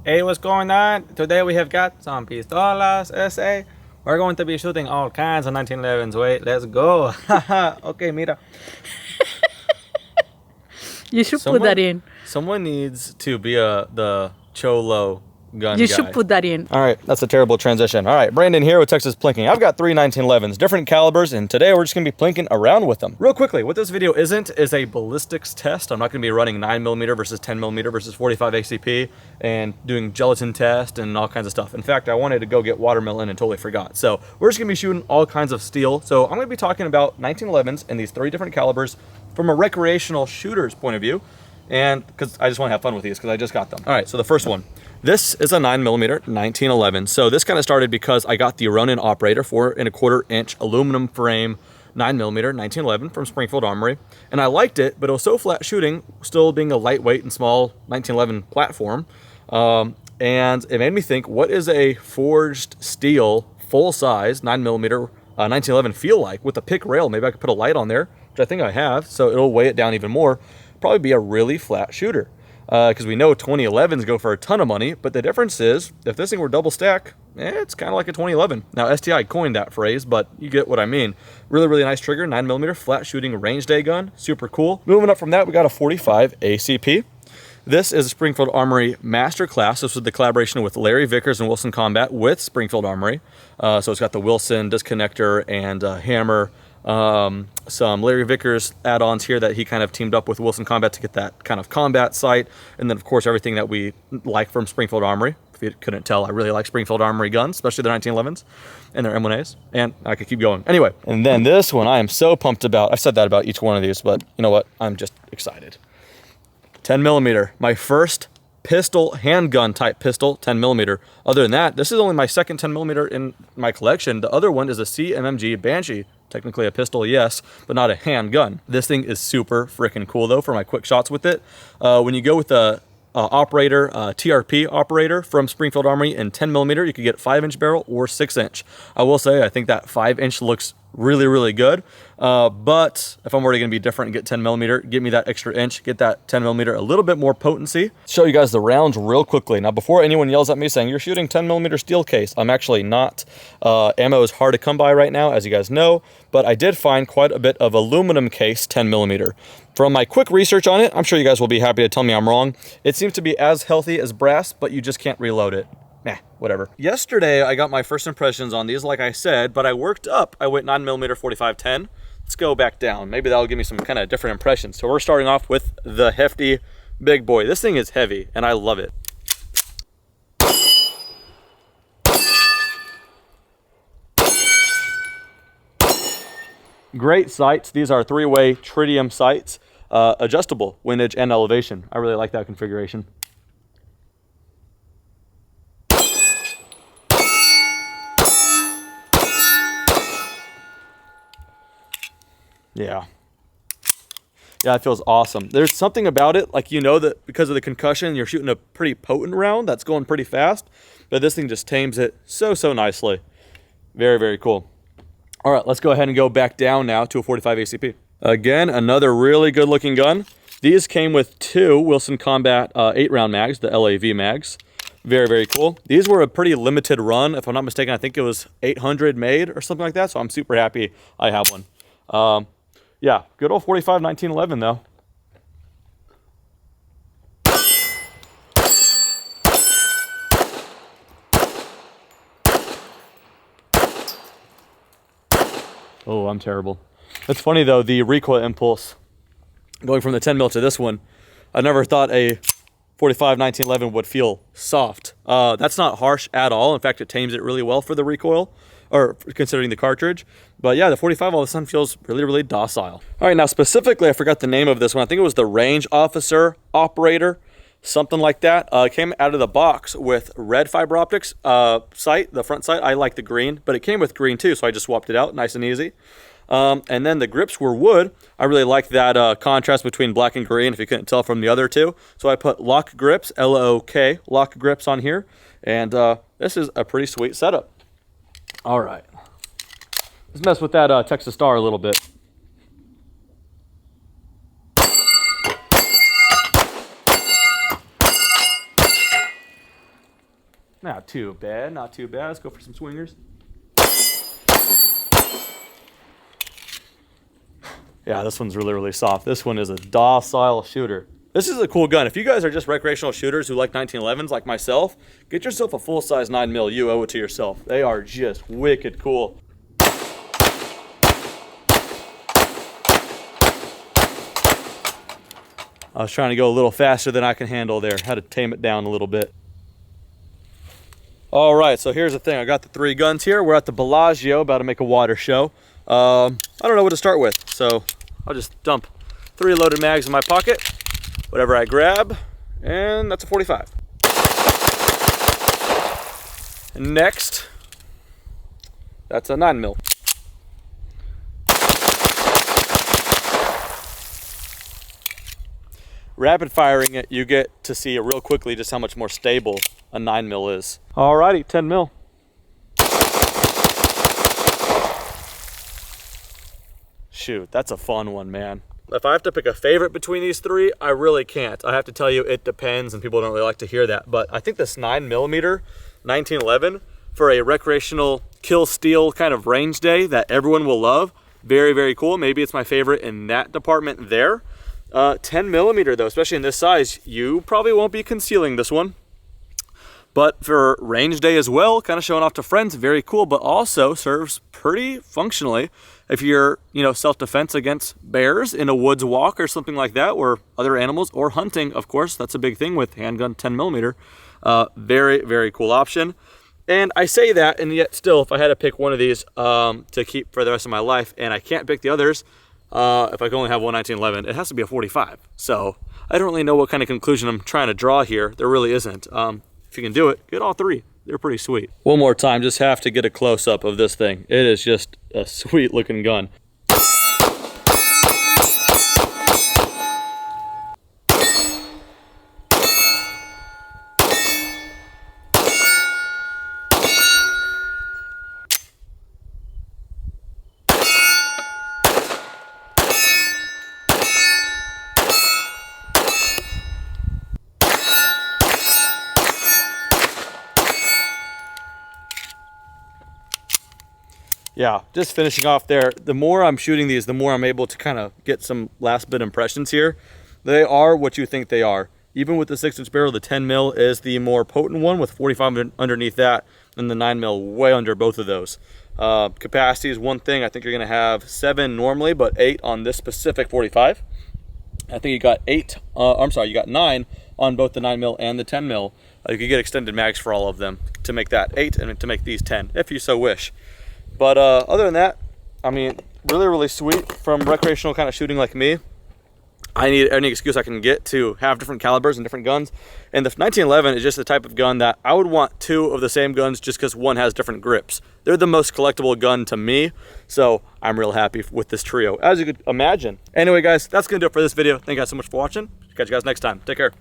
Hey, what's going on? Today we have got some pistolas, SA. We're going to be shooting all kinds of 1911s. Wait, let's go. Okay, mira. You should put that in. Someone needs to be the Cholo gun You guy. should put that in. All right, that's a terrible transition. All right, Brandon here with Texas Plinking. I've got 3 1911s, different calibers, and today we're just gonna be plinking around with them. Real quickly, what this video isn't is a ballistics test. I'm not gonna be running 9mm versus 10mm versus 45 ACP and doing gelatin test and all kinds of stuff. In fact, I wanted to go get watermelon and totally forgot. So we're just gonna be shooting all kinds of steel. So I'm gonna be talking about 1911s in these 3 different calibers from a recreational shooter's point of view. And because I just want to have fun with these because I just got them. All right, so the first one. This is a 9mm 1911. So this kind of started because I got the Ronin Operator 4 1/4 inch aluminum frame 9mm 1911 from Springfield Armory. And I liked it, but it was so flat shooting, still being a lightweight and small 1911 platform. And it made me think, what is a forged steel, full-size 9mm 1911 feel like with a pick rail? Maybe I could put a light on there, which I think I have, so it'll weigh it down even more. Probably be a really flat shooter. Because we know 2011s go for a ton of money, but the difference is, if this thing were double stack, it's kind of like a 2011. Now, STI coined that phrase, but you get what I mean. Really, really nice trigger, 9mm flat shooting range day gun, super cool. Moving up from that, we got a 45 ACP. This is a Springfield Armory Master Class. This was the collaboration with Larry Vickers and Wilson Combat with Springfield Armory. So it's got the Wilson disconnector and hammer. Some Larry Vickers add-ons here that he kind of teamed up with Wilson Combat to get that kind of combat sight, and then of course everything that we like from Springfield Armory. If you couldn't tell, I really like Springfield Armory guns, especially their 1911s and their M1As, and I could keep going. Anyway, and then this one I am so pumped about. I've said that about each one of these, but you know what? I'm just excited. 10mm, my first pistol, handgun type pistol, 10mm. Other than that, this is only my second 10mm in my collection. The other one is a CMMG Banshee. Technically a pistol, yes, but not a handgun. This thing is super freaking cool though for my quick shots with it. When you go with the operator, TRP operator from Springfield Armory in 10mm, you could get 5-inch barrel or 6-inch. I will say, I think that 5-inch looks really, really good. But if I'm already gonna be different and get 10mm, give me that extra inch, get that 10mm a little bit more potency. Show you guys the rounds real quickly. Now, before anyone yells at me saying you're shooting 10mm steel case, I'm actually not. Ammo is hard to come by right now, as you guys know, but I did find quite a bit of aluminum case 10mm. From my quick research on it, I'm sure you guys will be happy to tell me I'm wrong. It seems to be as healthy as brass, but you just can't reload it. Nah, whatever. Yesterday, I got my first impressions on these, like I said, but I worked up. I went 9mm 45-10. Let's go back down. Maybe that'll give me some kind of different impressions. So we're starting off with the hefty big boy. This thing is heavy, and I love it. Great sights. These are 3-way tritium sights, adjustable windage and elevation. I really like that configuration. Yeah, it feels awesome. There's something about it, like, you know, that because of the concussion, you're shooting a pretty potent round that's going pretty fast, but this thing just tames it so nicely. Very, very cool. All right, let's go ahead and go back down now to a 45 ACP. Again, another really good looking gun. These came with 2 Wilson Combat 8-round mags, the LAV mags. Very, very cool. These were a pretty limited run. If I'm not mistaken, I think it was 800 made or something like that, so I'm super happy I have one. Yeah, good old 45 1911 though. Oh, I'm terrible. It's funny though, the recoil impulse going from the 10mm to this one, I never thought a 45 1911 would feel soft. That's not harsh at all. In fact, it tames it really well for the recoil, or considering the cartridge. But yeah, the 45 all of a sudden feels really, really docile. All right, now specifically, I forgot the name of this one. I think it was the Range Officer Operator, something like that. Came out of the box with red fiber optics sight, the front sight. I like the green, but it came with green too, so I just swapped it out, nice and easy. And then the grips were wood. I really like that contrast between black and green, if you couldn't tell from the other two. So I put lock grips, L-O-K, lock grips on here. And this is a pretty sweet setup. All right. Let's mess with that Texas Star a little bit. Not too bad, not too bad. Let's go for some swingers. Yeah, this one's really, really soft. This one is a docile shooter. This is a cool gun. If you guys are just recreational shooters who like 1911s like myself, get yourself a full-size 9mm. You owe it to yourself. They are just wicked cool. I was trying to go a little faster than I can handle there. Had to tame it down a little bit. All right, so here's the thing. I got the 3 guns here. We're at the Bellagio, about to make a water show. I don't know what to start with, so I'll just dump 3 loaded mags in my pocket, whatever I grab, and that's a 45. And next, that's a 9mm. Rapid firing it, you get to see real quickly just how much more stable a 9mm is. Alrighty, 10mm. Shoot, that's a fun one, man. If I have to pick a favorite between these 3, I really can't. I have to tell you, it depends, and people don't really like to hear that. But I think this 9mm 1911 for a recreational kill steal kind of range day that everyone will love, very, very cool. Maybe it's my favorite in that department there. 10mm though, especially in this size, you probably won't be concealing this one. But for range day as well, kind of showing off to friends, very cool, but also serves pretty functionally if you're, self-defense against bears in a woods walk or something like that, or other animals, or hunting, of course. That's a big thing with handgun 10mm. Very, very cool option. And I say that, and yet still, if I had to pick one of these to keep for the rest of my life, and I can't pick the others, if I can only have one 1911, it has to be a 45. So I don't really know what kind of conclusion I'm trying to draw here. There really isn't. If you can do it, get all 3. They're pretty sweet. One more time, just have to get a close-up of this thing. It is just a sweet looking gun. Yeah, just finishing off there. The more I'm shooting these, the more I'm able to kind of get some last bit impressions here. They are what you think they are. Even with the 6-inch barrel, the 10mm is the more potent one with 45 underneath that, and the 9mm way under both of those. Capacity is one thing. I think you're gonna have 7 normally, but 8 on this specific 45. I think you got 8, you got 9 on both the 9mm and the 10mm. You could get extended mags for all of them to make that 8 and to make these 10, if you so wish. But other than that, I mean, really, really sweet from recreational kind of shooting like me. I need any excuse I can get to have different calibers and different guns. And the 1911 is just the type of gun that I would want 2 of the same guns just because one has different grips. They're the most collectible gun to me, so I'm real happy with this trio, as you could imagine. Anyway, guys, that's going to do it for this video. Thank you guys so much for watching. Catch you guys next time. Take care.